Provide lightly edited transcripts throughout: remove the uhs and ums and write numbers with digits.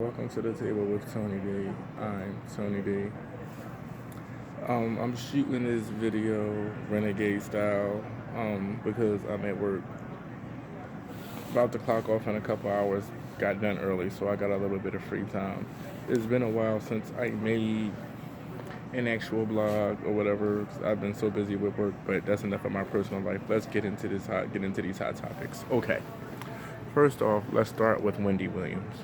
Welcome to the table with Tony D. I'm Tony D. I'm shooting this video renegade style because I'm at work. About to clock off in a couple hours. Got done early, so I got a little bit of free time. It's been a while since I made an actual blog or whatever. I've been so busy with work, but that's enough of my personal life. Let's get into these hot topics. Okay. First off, let's start with Wendy Williams.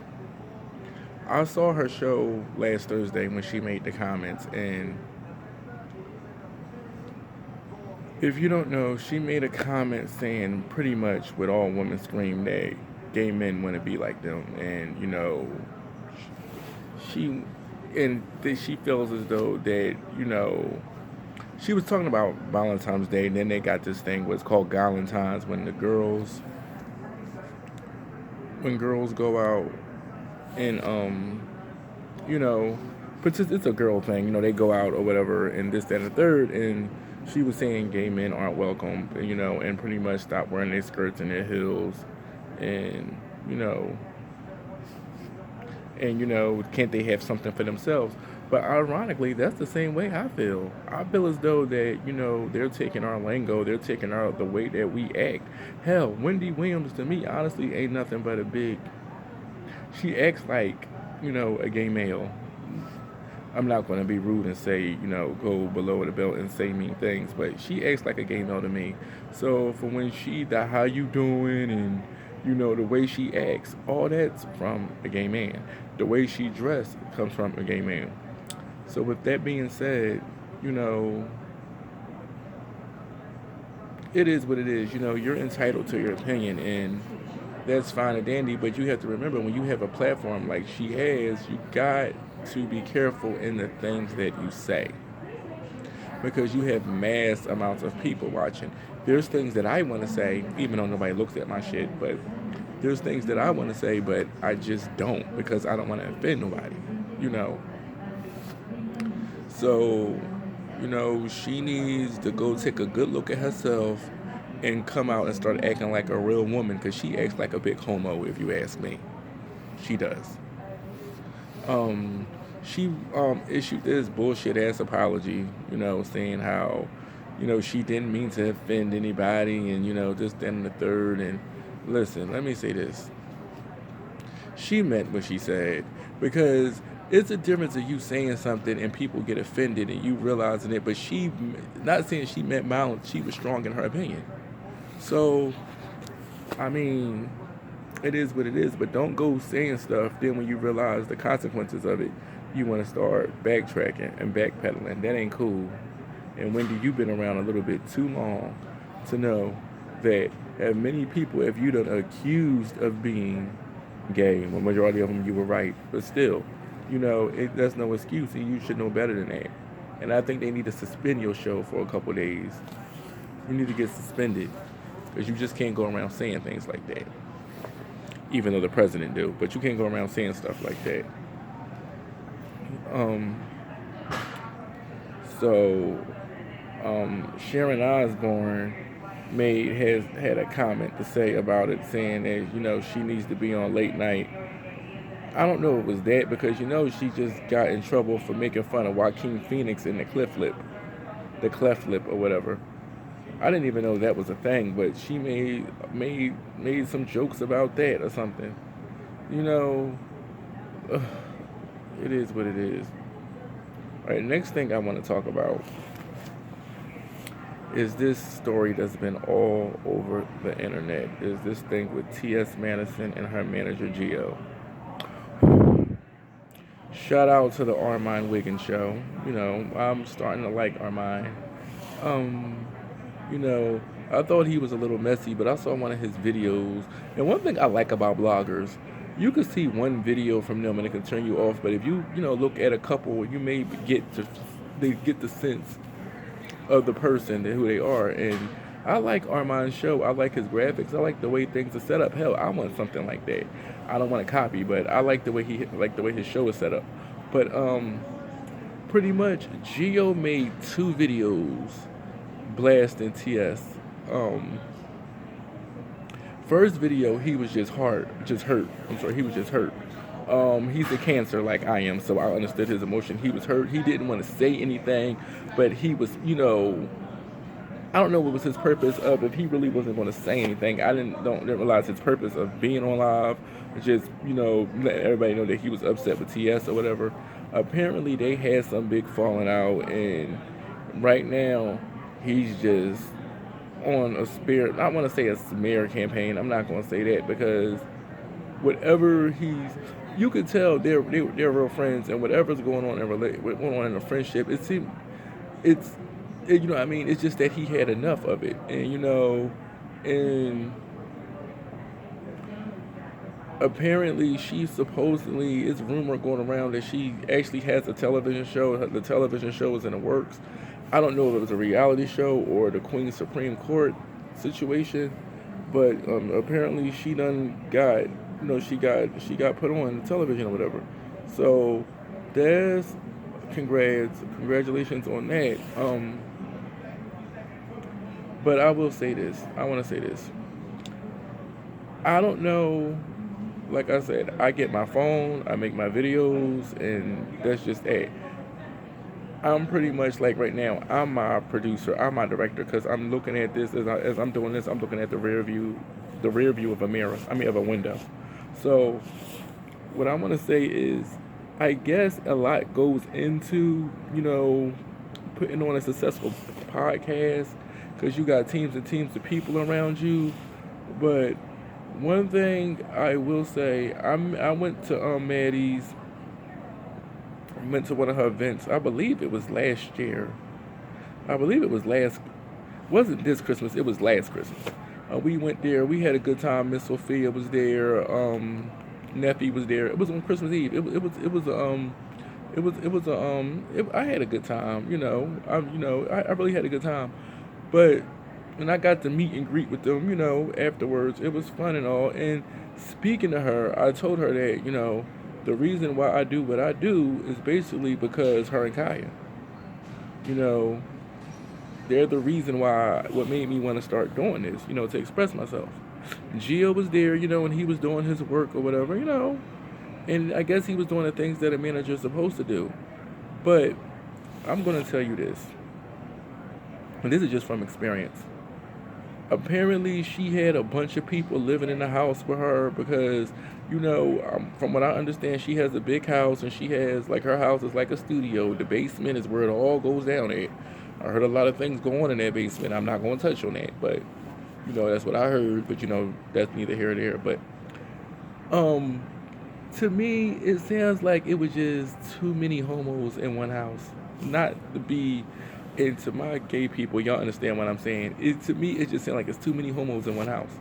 I saw her show last Thursday when she made the comments, and if you don't know, she made a comment saying pretty much what all women scream that gay men want to be like them, and she feels as though that she was talking about Valentine's Day, and then they got this thing what's called Galentine's when girls go out and but it's a girl thing, they go out or whatever, and this, that, and the third, and she was saying gay men aren't welcome, and pretty much stop wearing their skirts and their heels, and can't they have something for themselves? But ironically, that's the same way I feel. I feel as though that, they're taking our lingo, they're taking the way that we act. Hell, Wendy Williams to me honestly ain't nothing but she acts like, a gay male. I'm not going to be rude and say, go below the belt and say mean things, but she acts like a gay male to me. So for when the how you doing and, the way she acts, all that's from a gay man. The way she dressed comes from a gay man. So with that being said, it is what it is. You're entitled to your opinion, and that's fine and dandy, but you have to remember, when you have a platform like she has, you got to be careful in the things that you say, because you have mass amounts of people watching. There's things that I want to say, even though nobody looks at my shit, but there's things that I want to say, but I just don't, because I don't want to offend nobody, So, she needs to go take a good look at herself and come out and start acting like a real woman, because she acts like a big homo, if you ask me. She does. She issued this bullshit ass apology, saying how, she didn't mean to offend anybody, and this, that, and the third. And listen, let me say this. She meant what she said, because it's a difference of you saying something and people get offended and you realizing it, but she, not saying she meant violence, she was strong in her opinion. So, I mean, it is what it is, but don't go saying stuff, then when you realize the consequences of it, you want to start backtracking and backpedaling. That ain't cool. And Wendy, you've been around a little bit too long to know that many people, if you done accused of being gay, the majority of them you were right, but still, that's no excuse, and you should know better than that. And I think they need to suspend your show for a couple days. You need to get suspended, because you just can't go around saying things like that. Even though the president do, but you can't go around saying stuff like that. Sharon Osbourne had a comment to say about it, saying that she needs to be on late night. I don't know if it was that, because she just got in trouble for making fun of Joaquin Phoenix in the cleft lip or whatever. I didn't even know that was a thing, but she made some jokes about that or something. It is what it is. All right, next thing I want to talk about is this story that's been all over the internet. Is this thing with T.S. Madison and her manager Gio. Shout out to the Armand Wiggins show. I'm starting to like Armand. I thought he was a little messy, but I saw one of his videos. And one thing I like about bloggers, you can see one video from them and it can turn you off. But if you look at a couple, you may get the sense of the person and who they are. And I like Armand's show. I like his graphics. I like the way things are set up. Hell, I want something like that. I don't want to copy, but I like the way his show is set up. But pretty much, Gio made 2 videos blasting TS. First video, he was just hurt. He was just hurt. He's a Cancer like I am, so I understood his emotion. He was hurt. He didn't want to say anything, but he was, I don't know what was his purpose of if he really wasn't going to say anything. I didn't realize his purpose of being on live, just let everybody know that he was upset with TS or whatever. Apparently, they had some big falling out, and right now he's just on a spirit. I want to say a smear campaign. I'm not going to say that because whatever you can tell they're real friends, and whatever's going on in a friendship, it seems it's what I mean. It's just that he had enough of it, and apparently she supposedly, it's rumor going around that she actually has a television show. The television show is in the works. I don't know if it was a reality show or the Queen's Supreme Court situation, but apparently she done got she got put on television or whatever. So there's congratulations on that. But I will say this. I want to say this. I don't know. Like I said, I get my phone, I make my videos, and that's just it. I'm pretty much like right now, I'm my producer, I'm my director, because I'm looking at this as I'm doing this. I'm looking at the rear view of a mirror. Of a window. So what I want to say is, I guess a lot goes into putting on a successful podcast, because you got teams and teams of people around you. But one thing I will say, I went to Maddie's. I went to one of her events. I believe it was last year. Wasn't this Christmas? It was last Christmas. We went there. We had a good time. Miss Sophia was there. Neffy was there. It was on Christmas Eve. I had a good time. I really had a good time. But when I got to meet and greet with them, afterwards, it was fun and all. And speaking to her, I told her that, the reason why I do what I do is basically because her and Kaya. They're the reason what made me want to start doing this, to express myself. Gio was there, and he was doing his work or whatever, and I guess he was doing the things that a manager is supposed to do. But I'm going to tell you this, and this is just from experience. Apparently, she had a bunch of people living in the house with her because, from what I understand, she has a big house, and she has, her house is like a studio. The basement is where it all goes down at. I heard a lot of things go on in that basement. I'm not going to touch on that, but, that's what I heard. But, that's neither here nor there. But, to me, it sounds like it was just too many homos in one house. Not to be... And to my gay people, y'all understand what I'm saying. To me, it just sounds like it's too many homos in one house.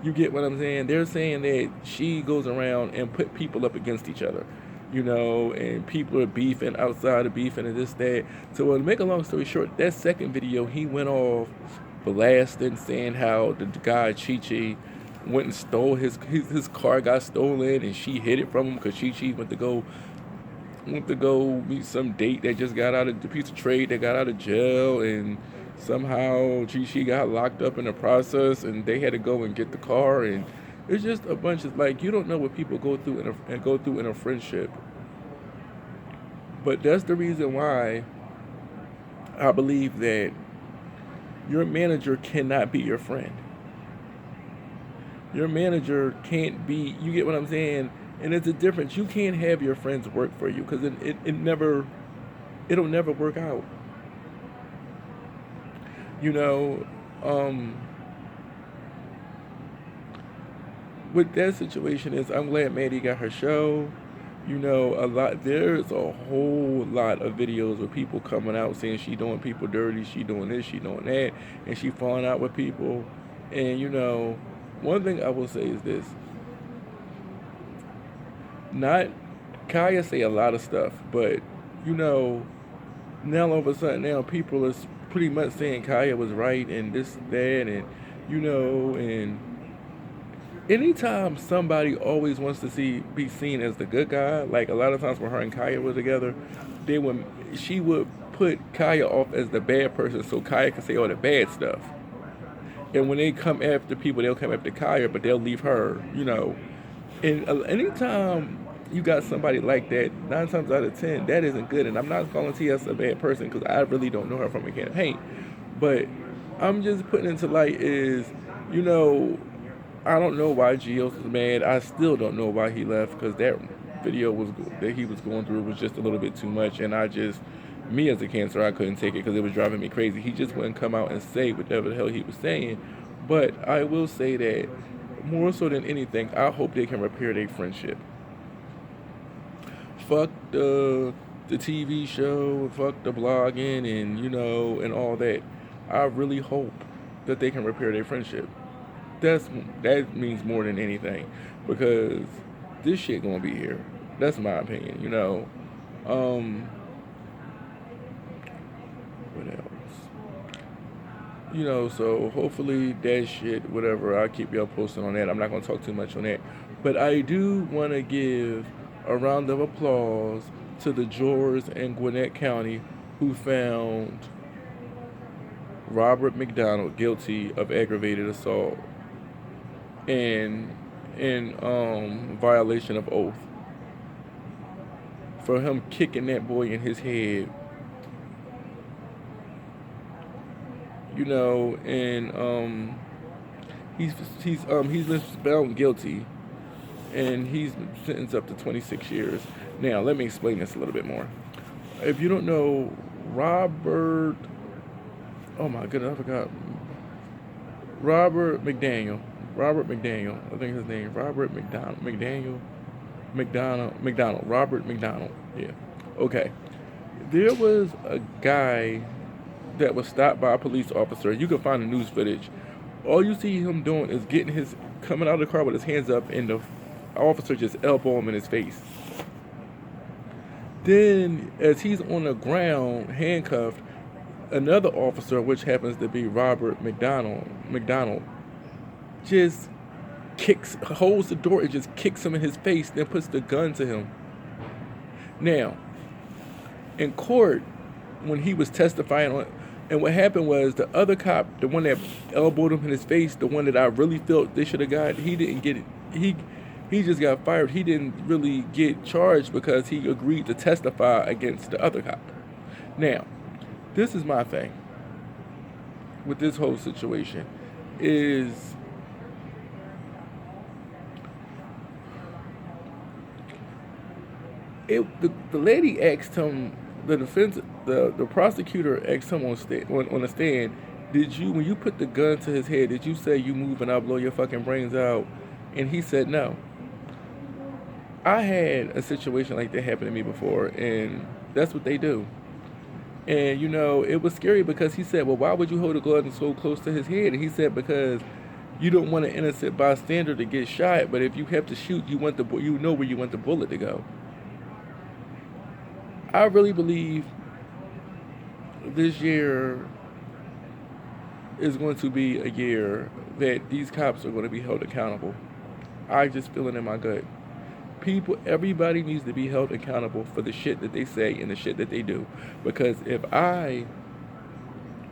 You get what I'm saying? They're saying that she goes around and put people up against each other, and people are beefing outside of beefing and this, that. So to make a long story short, that second video, he went off blasting, saying how the guy, Chi-Chi, went and stole his car got stolen, and she hid it from him because Chi-Chi went to go meet some date that just got out of the piece of trade that got out of jail, and somehow she got locked up in the process, and they had to go and get the car. And it's just a bunch of you don't know what people go through in a friendship. But that's the reason why I believe that your manager cannot be your friend. Your manager can't be, you get what I'm saying? And it's a difference. You can't have your friends work for you, because it'll never work out. With that situation is, I'm glad Maddie got her show. There's a whole lot of videos of people coming out saying she doing people dirty, she doing this, she doing that, and she falling out with people. And one thing I will say is this. Not Kaya say a lot of stuff, but now all of a sudden now people are pretty much saying Kaya was right and this, that, and and anytime somebody always wants to be seen as the good guy, like a lot of times when her and Kaya were together, she would put Kaya off as the bad person so Kaya can say all the bad stuff. And when they come after people, they'll come after Kaya, but they'll leave her, And anytime you got somebody like that, 9 times out of 10, that isn't good. And I'm not calling TS a bad person because I really don't know her from a can of paint. But I'm just putting into light is, you know, I don't know why Geos was mad. I still don't know why he left because that video was that he was going through was just a little bit too much. And me as a cancer, I couldn't take it because it was driving me crazy. He just wouldn't come out and say whatever the hell he was saying. But I will say that more so than anything, I hope they can repair their friendship. Fuck the TV show, fuck the blogging, and and all that. I really hope that they can repair their friendship. That means more than anything, because this shit gonna be here. That's my opinion. What else? So hopefully that shit, whatever, I'll keep y'all posted on that. I'm not gonna talk too much on that. But I do wanna give a round of applause to the jurors in Gwinnett County who found Robert McDonald guilty of aggravated assault and in violation of oath for him kicking that boy in his head. And he's been found guilty, and he's sentenced up to 26 years. Now, let me explain this a little bit more. If you don't know, oh my goodness, I forgot. Robert McDaniel, I think his name, Robert Robert McDonald, yeah. Okay. There was a guy that was stopped by a police officer. You can find the news footage. All you see him doing is coming out of the car with his hands up, and the officer just elbow him in his face. Then, as he's on the ground, handcuffed, another officer, which happens to be Robert McDonald, just holds the door and just kicks him in his face, then puts the gun to him. Now, in court, when he was testifying and what happened was the other cop, the one that elbowed him in his face, the one that I really felt they should have got, he didn't get it. He just got fired. He didn't really get charged because he agreed to testify against the other cop. Now, this is my thing with this whole situation is the lady asked him, the prosecutor asked him on the stand, when you put the gun to his head, did you say you move and I'll blow your fucking brains out? And he said no. I had a situation like that happen to me before, and that's what they do. And it was scary because he said, well, why would you hold a gun so close to his head? And he said, because you don't want an innocent bystander to get shot, but if you have to shoot, you know where you want the bullet to go. I really believe this year is going to be a year that these cops are going to be held accountable. I just feel it in my gut. Everybody needs to be held accountable for the shit that they say and the shit that they do. Because if I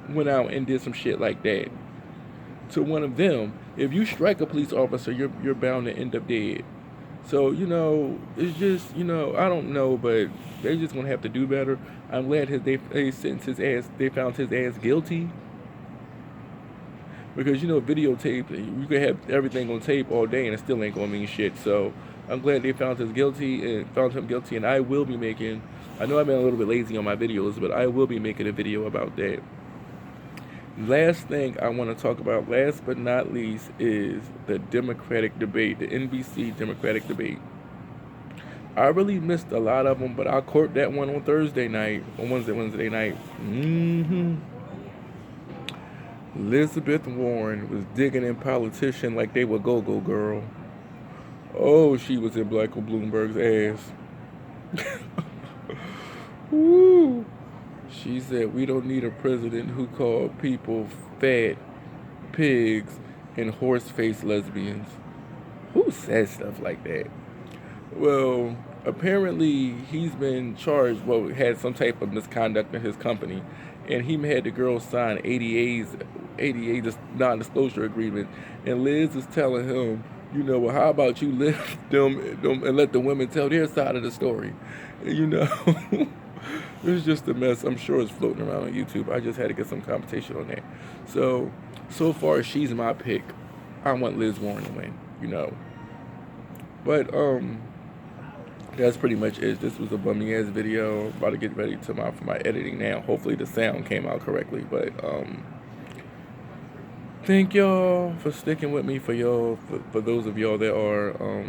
went out and did some shit like that to one of them, if you strike a police officer, you're bound to end up dead. So, it's just, I don't know, but they're just going to have to do better. I'm glad they sentenced his ass, they found his ass guilty. Because, videotape, you can have everything on tape all day and it still ain't going to mean shit. So, I'm glad they found him guilty, and I will be making, I know I've been a little bit lazy on my videos, but I will be making a video about that. Last thing I want to talk about, last but not least, is the Democratic debate, the NBC Democratic debate. I really missed a lot of them, but I caught that one on Wednesday night. Elizabeth Warren was digging in politicians like they were go-go girl. Oh, she was in Michael Bloomberg's ass. Woo. She said, we don't need a president who called people fat, pigs, and horse-faced lesbians. Who says stuff like that? Well, apparently he's been charged, had some type of misconduct in his company, and he had the girls sign ADA's non-disclosure agreement, and Liz is telling him, You know, well, how about you lift them and let the women tell their side of the story? You know, it's just a mess. I'm sure it's floating around on YouTube. I just had to get some competition on that. So far, she's my pick. I want Liz Warren to win, you know. But that's pretty much it. This was a bummy ass video. About to get ready for my editing now. Hopefully the sound came out correctly. But thank y'all for sticking with me. For those of y'all that are,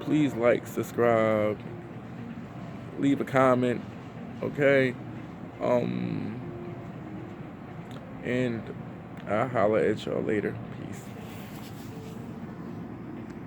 please like, subscribe, leave a comment, okay? And I'll holler at y'all later. Peace.